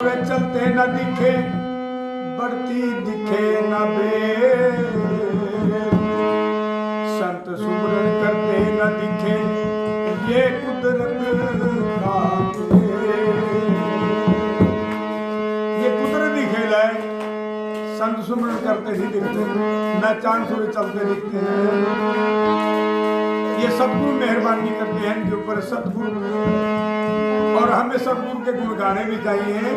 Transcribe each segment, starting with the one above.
वे चलते न दिखे बढ़ती दिखे न बेर, संत सुमरन करते न दिखे ये कुदरत का खेल। ये कुदरती खेल है। संत सुमरन करते ही दिखते न चांद सूर्य चलते दिखते हैं। ये सतगुरु मेहरबानी करते हैं इनके ऊपर सतगुरु, और हमें सतगुरु के गुण गाने भी चाहिए।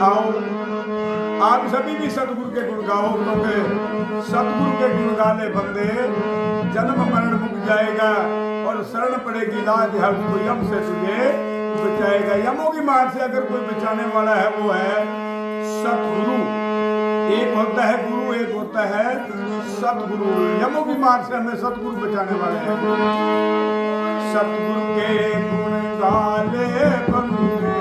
आओ आप सभी भी सतगुरु के गुण गाओ, क्योंकि सतगुरु के गुण गाने बंदे जन्म मरण मुक जाएगा और शरण पड़ेगी लाज है उसको यम से तुझे बचाएगा। यमों की मार से अगर कोई बचाने वाला है वो है सतगुरु। एक होता है गुरु, एक होता है सतगुरु। यमों की मार से हमें सतगुरु बचाने वाले हैं। सतगुरु के गुण गाले बंदे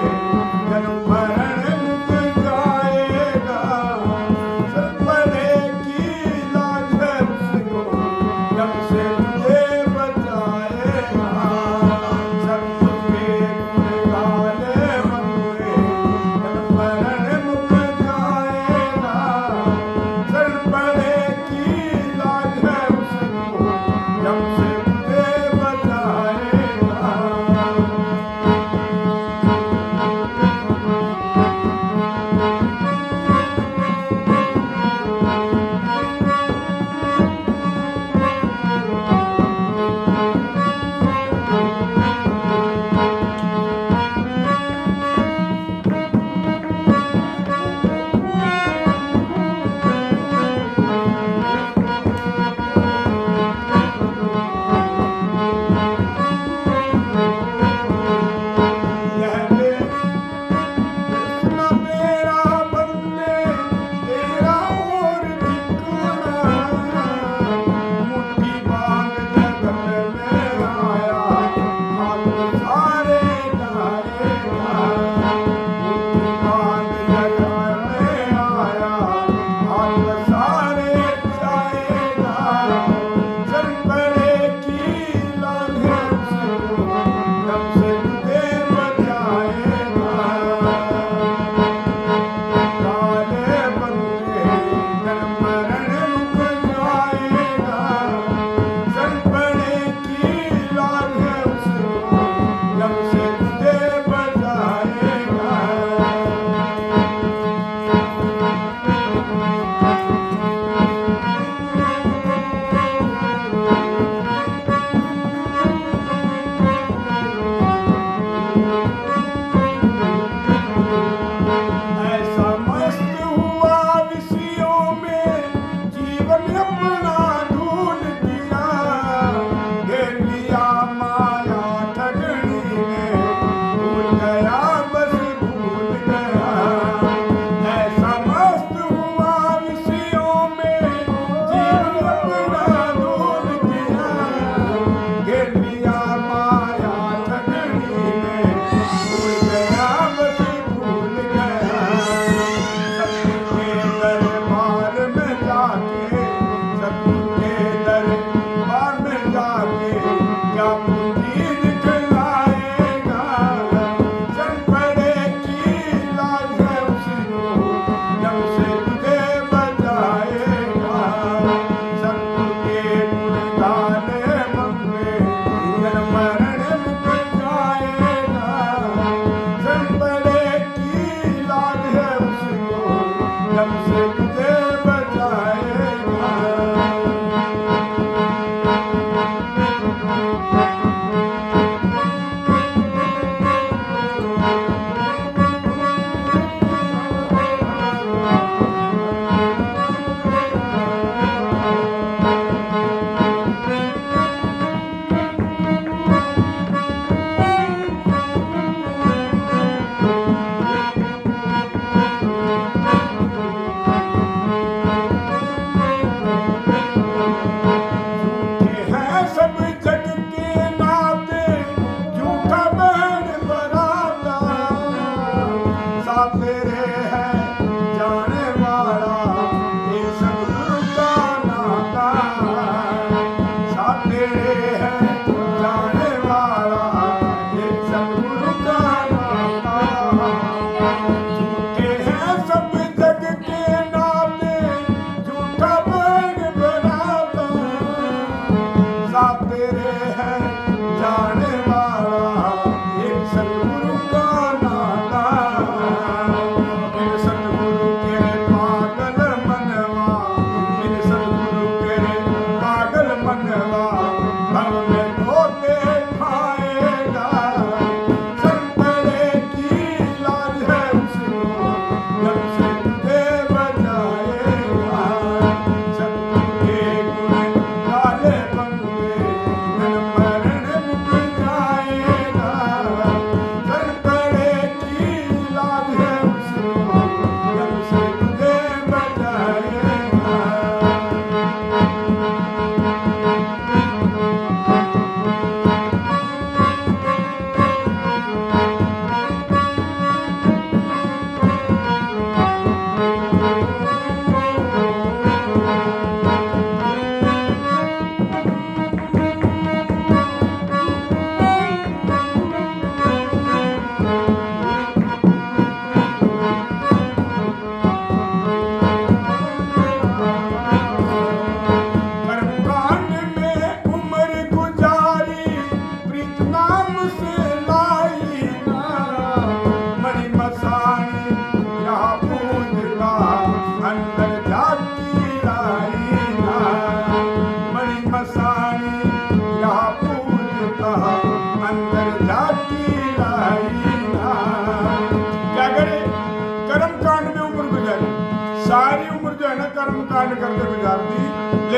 जन्म मरण मुक जाएगा, सब पड़ेगी लाज है उसको यम से तुझे बचाएगा। सतगुरु के गुण गाले बंदे जन्म मरण मुक जाएगा, सब पड़ेगी लाज है उसको यम से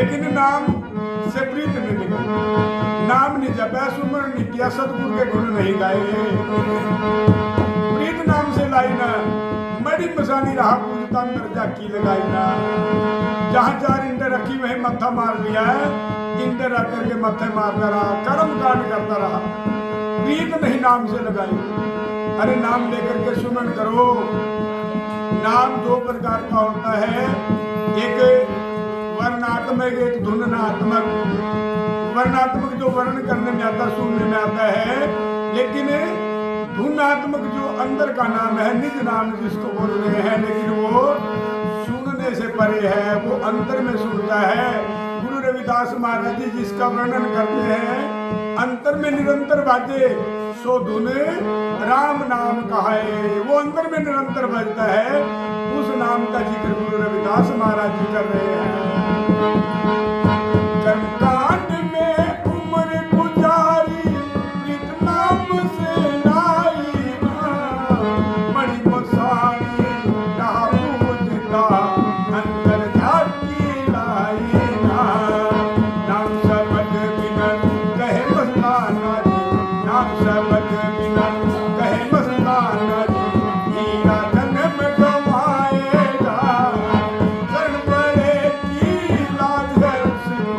लेकिन नाम से प्रीत नहीं निकली, नाम नहीं जपा, सुमरण नहीं किया, सतगुरु के गुण नहीं गाए, प्रीत नाम से लाई ना, मड़ी मसानी रहा पूजता मिर्जा की लगाई ना। जहां चार इंडे रखी वही मत्था मार लिया है, इंडे रख करके मत्थे मारता रहा, कर्म कांड करता रहा, प्रीत नहीं नाम से लगाई। अरे नाम लेकर के सुमन करो। नाम दो प्रकार का होता है, एक वर्णात्मक, एक धुनात्मक। वर्णात्मक जो वर्ण करने में आता, सुनने में आता है, लेकिन धुनात्मक जो अंदर का नाम है, निज नाम जिसको बोल रहे हैं, लेकिन वो सुनने से परे है, वो अंतर में सुनता है। गुरु रविदास महाराज जी जिसका वर्णन करते हैं, अंतर में निरंतर बाजे सो धुन राम नाम कहाए, वो अंतर में निरंतर बजता है, उस नाम का जिक्र गुरु रविदास महाराज जी कर रहे हैं। कर्मकांड में उम्र गुजारी, प्रीत नाम से लाई ना, बड़ी मसानी रहा पूजता, अंतर झाकी लाई ना। नाम शब्द बिना कहे मस्ताना जी, नाम शब्द बिना कहे मस्ताना जी, हीरा जन्म गवाएगा, शरण पड़ेगी लाज है उसको,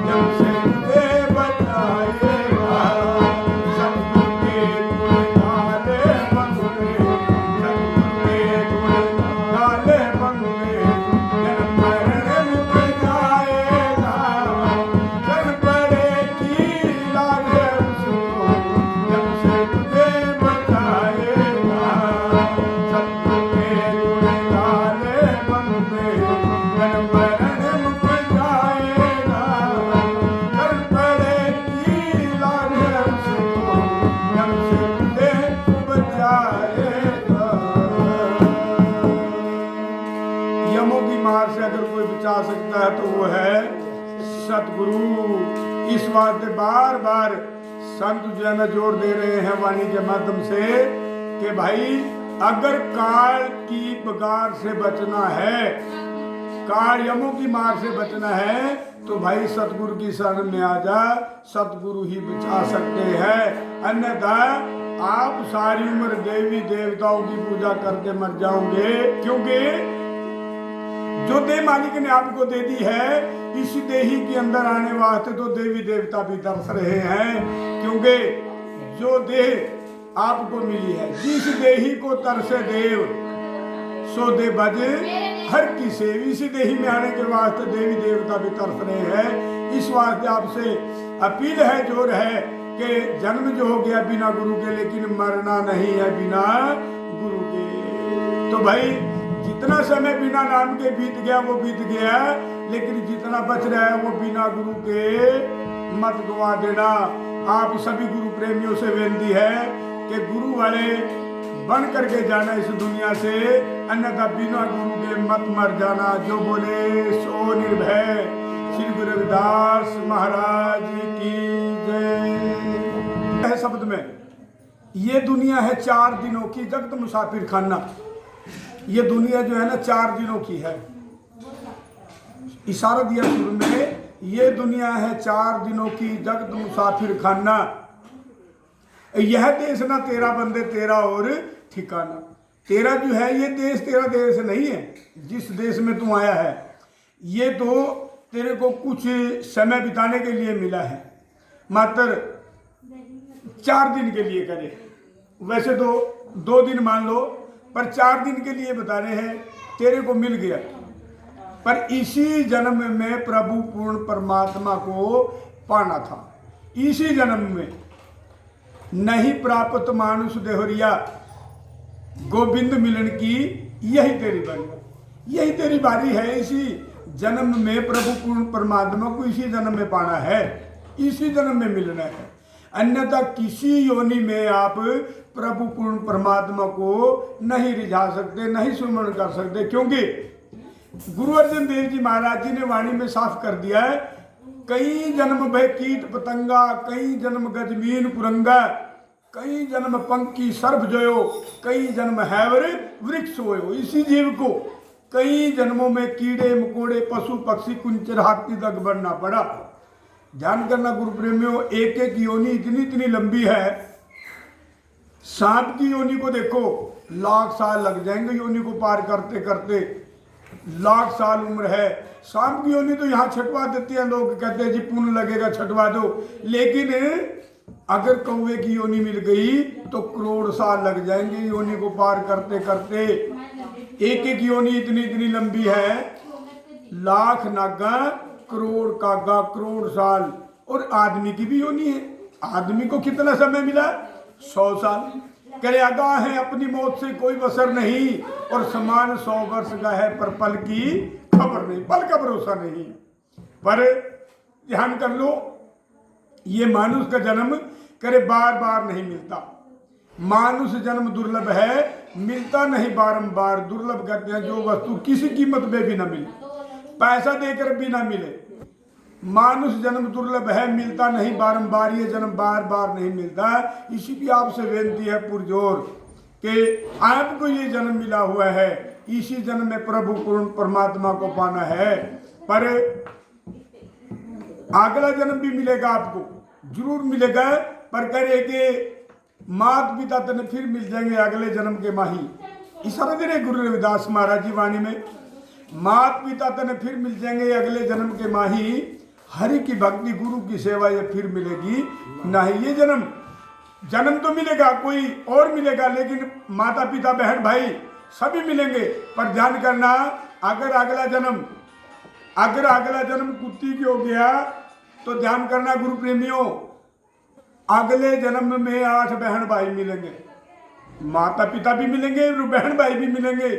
जब से तुझे बचाएगा। सतगुरु के गुण गाले बंदे, सतगुरु के गुण गाले बंदे, जन्म मरण मिट जाएगा, शरण पड़ेगी लाज है उसको, जब से तुझे बचाएगा। सतगुरु के गुण गाले बंदे, जन्म मरण मिट जाएगा, शरण पड़ेगी लाज है उसको, जब से तुझे बचाएगा। यमों की मार से अगर कोई बचा सकता है तो वो है सतगुरु। इस वास्ते बार बार संत जो है ना जोर दे रहे हैं वाणी के माध्यम से कि भाई अगर काल की बगार से बचना है, काल यमों की मार से बचना है, तो भाई सतगुरु की शरण में आ जा, सतगुरु ही बचा सकते हैं। अन्यथा आप सारी उम्र देवी देवताओं की पूजा करके मर जाओगे, क्योंकि जो देह मालिक ने आपको दे दी है, इसी देही के अंदर आने वास्ते तो देवी देवता भी तरस रहे हैं, क्योंकि जो देह आपको मिली है, जिस देही को तरसे देव सो दे बजे हर की सेव, इसी देही में आने के वास्ते देवी देवता भी तरस रहे हैं। इस वास्ते आपसे अपील है, जोर है कि जन्म जो हो गया बिना गुरु के, लेकिन मरना नहीं है बिना गुरु के। तो भाई जितना समय बिना नाम के बीत गया वो बीत गया, लेकिन जितना बच रहा है वो बिना गुरु के मत गवा देना। आप सभी गुरु प्रेमियों से विनती है कि गुरु वाले बन करके जाना इस दुनिया से, अन्यथा बिना गुरु के मत मर जाना। जो बोले सो निर्भय। श्री गुरु रविदास महाराज की जय। है शब्द में, ये दुनिया है 4 दिनों की जगत मुसाफिर खाना। ये दुनिया जो है ना 4 दिनों की है। इशारा दिया शुरू में, ये दुनिया है 4 दिनों की जगत मुसाफिर खाना। यह देश ना तेरा बंदे तेरा और ठिकाना। तेरा जो है ये देश तेरा देश नहीं है, जिस देश में तू आया है ये तो तेरे को कुछ समय बिताने के लिए मिला है, मात्र 4 दिन के लिए करे। वैसे तो 2 दिन मान लो, पर 4 दिन के लिए बता रहे हैं तेरे को मिल गया। पर इसी जन्म में प्रभु पूर्ण परमात्मा को पाना था। इसी जन्म में नहीं प्राप्त मानुष देहरिया, गोविंद मिलन की यही तेरी बारी, यही तेरी बारी है। इसी जन्म में प्रभु पूर्ण परमात्मा को इसी जन्म में पाना है, इसी जन्म में मिलना है। अन्यथा किसी योनि में आप प्रभु पूर्ण परमात्मा को नहीं रिझा सकते, नहीं सुमरण कर सकते, क्योंकि गुरु अर्जन देव जी महाराज जी ने वाणी में साफ कर दिया है, कई जन्म भय कीट पतंगा, कई जन्म गजमीन कुरंगा, कई जन्म पंखी सर्प जोयो, कई जन्म हैवर वृक्ष होयो। इसी जीव को कई जन्मों में कीड़े मकोड़े पशु पक्षी कुंचर हाथी तक बनना पड़ा। ध्यान करना गुरु प्रेमियों, एक एक योनि इतनी इतनी लंबी है। सांप की योनि को देखो, लाख साल लग जाएंगे योनि को पार करते करते, लाख साल उम्र है। सांप की योनि तो यहाँ छटवा देते हैं लोग, कहते हैं जी पुण्य लगेगा छटवा दो। लेकिन अगर कौवे की योनि मिल गई तो करोड़ साल लग जाएंगे योनि को पार करते करते। एक एक योनि इतनी इतनी लंबी है, लाख नागा करोड़ कागा करोड़ साल। और आदमी की भी योनि है। आदमी को कितना समय मिला? 100 साल। करे आगाह है अपनी मौत से कोई बसर नहीं, और समान 100 वर्ष का है पर पल की खबर नहीं, पल का भरोसा नहीं। पर ध्यान कर लो, ये मानुष का जन्म करे बार बार नहीं मिलता। मानुष जन्म दुर्लभ है, मिलता नहीं बारंबार। दुर्लभ कहते हैं जो वस्तु किसी कीमत में भी ना मिले, पैसा देकर भी ना मिले। मानुष जन्म दुर्लभ है, मिलता नहीं बारंबार। ये जन्म बार बार नहीं मिलता। इसी की आपसे बेनती है पुरजोर कि आपको ये जन्म मिला हुआ है, इसी जन्म में प्रभु पूर्ण परमात्मा को पाना है। पर अगला जन्म भी मिलेगा आपको, जरूर मिलेगा। पर करे कि माता पिता तने फिर मिल जाएंगे अगले जन्म के माही। इशारा दे रहे गुरु रविदास महाराज जी वाणी में, माता पिता तने फिर मिल जाएंगे अगले जन्म के माही। हरि की भक्ति गुरु की सेवा ये फिर मिलेगी नहीं। ये जन्म तो मिलेगा, कोई और मिलेगा, लेकिन माता पिता बहन भाई सभी मिलेंगे। पर ध्यान करना, अगर अगला जन्म कुत्ती की हो गया तो ध्यान करना गुरु प्रेमियों, अगले जन्म में 8 बहन भाई मिलेंगे। माता पिता भी मिलेंगे, बहन भाई भी मिलेंगे।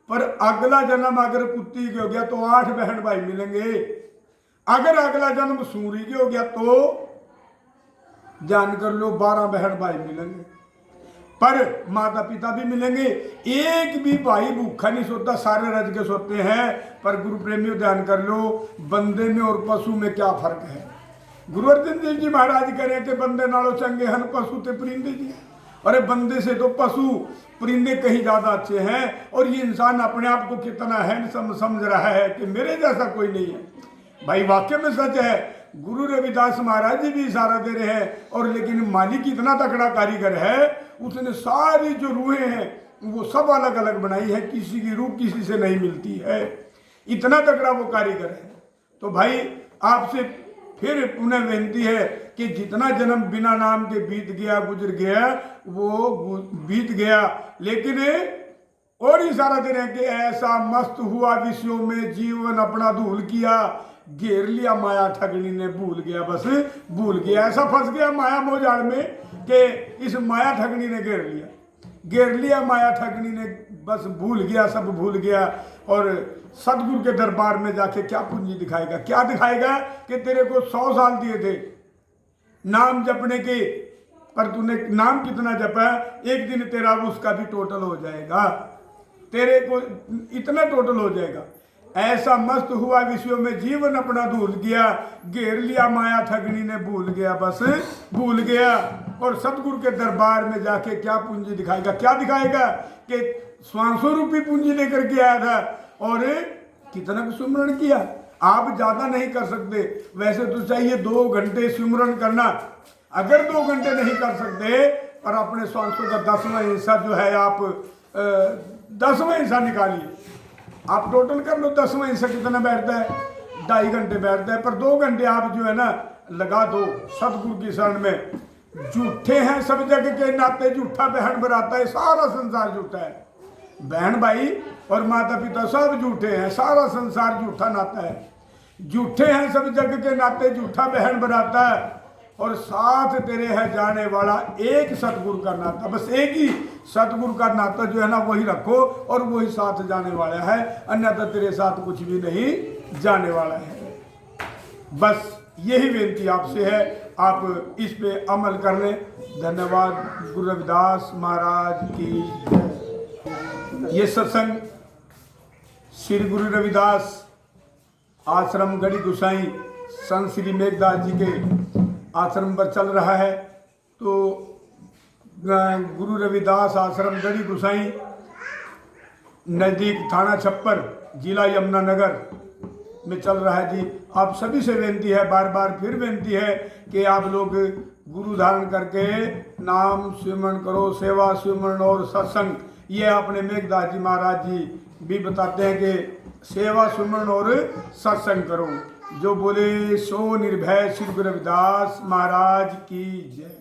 पर अगला जन्म अगर कुत्ती की हो गया तो 8 बहन भाई मिलेंगे। अगर अगला जन्म सूरी की हो गया तो जान कर लो 12 बहन भाई मिलेंगे। पर माता पिता भी मिलेंगे। एक भी भाई भूखा नहीं सोता, सारे रज के सोते हैं। पर गुरु प्रेमियों ध्यान कर लो, बंदे में और पशु में क्या फर्क है। गुरु अर्जन देव जी महाराज कह रहे थे बंदे नालों चंगे हन पशु ते परिंदे जी। अरे बंदे से तो पशु परिंदे कहीं ज्यादा अच्छे हैं। और ये इंसान अपने आप को कितना हैंडसम समझ रहा है कि मेरे जैसा कोई नहीं है। भाई वाक्य में सच है। गुरु रविदास महाराज जी भी इशारा दे रहे हैं। और लेकिन मालिक इतना तकड़ा कारीगर है, उसने सारी जो रूहें हैं वो सब अलग अलग बनाई है। किसी की रूह किसी से नहीं मिलती है, इतना तकड़ा वो कारीगर है। तो भाई आपसे फिर पुनः विनती है कि जितना जन्म बिना नाम के बीत गया, गुजर गया, वो बीत गया। लेकिन और इशारा दे रहे हैं कि ऐसा मस्त हुआ विषयों में जीवन अपना धूल किया, घेर लिया माया ठगनी ने भूल गया, बस भूल गया। ऐसा फंस गया माया मोजाड़ में कि इस माया ठगनी ने घेर लिया माया ठगनी ने, बस भूल गया, सब भूल गया। और सतगुरु के दरबार में जाके क्या पूंजी दिखाएगा? क्या दिखाएगा कि तेरे को 100 साल दिए थे नाम जपने के, पर तूने नाम कितना जपा, एक दिन तेरा उसका भी टोटल हो जाएगा, तेरे को इतना टोटल हो जाएगा। ऐसा मस्त हुआ विषयों में जीवन अपना धूल गया, घेर लिया माया ठगनी ने भूल गया, बस भूल गया। और सतगुरु के दरबार में जाके क्या पूंजी दिखाएगा? क्या दिखाएगा कि 500 रुपये पूंजी लेकर के आया था और कितना सुमरण किया। आप ज्यादा नहीं कर सकते, वैसे तो चाहिए 2 घंटे सुमरण करना। अगर 2 घंटे नहीं कर सकते, पर अपने 500 का 10वां हिस्सा जो है आप 10वां हिस्सा निकालिए। आप टोटल कर लो 10वां हिस्सा कितना बैठता है, 2.5 घंटे बैठता है। पर 2 घंटे आप जो है ना लगा दो सतगुरु की शरण में। झूठे हैं सब जगह के नाते, झूठा बहन बराता है, सारा संसार झूठा है। बहन भाई और माता पिता सब झूठे हैं, सारा संसार झूठा नाता है। झूठे हैं सब जग के नाते, झूठा बहन बनाता है। और साथ तेरे है जाने वाला एक सतगुरु का नाता, बस एक ही सतगुरु का नाता जो है ना वही रखो, और वही साथ जाने वाला है। अन्यथा तेरे साथ कुछ भी नहीं जाने वाला है। बस यही बेनती आपसे है, आप इस पे अमल कर लें। धन्यवाद। गुरु रविदास महाराज की। ये सत्संग श्री गुरु रविदास आश्रम गढ़ी गुसाई संत श्री मेघदास जी के आश्रम पर चल रहा है। तो गुरु रविदास आश्रम गढ़ी गुसाई नज़दीक थाना छप्पर, जिला यमुनानगर में चल रहा है जी। आप सभी से विनती है, बार बार फिर विनती है कि आप लोग गुरु धारण करके नाम स्मरण करो, सेवा स्मरण और सत्संग। ये अपने मेघदास जी महाराज जी भी बताते हैं कि सेवा स्मरण और सत्संग करो। जो बोले सो निर्भय श्री गुरु रविदास महाराज की जय।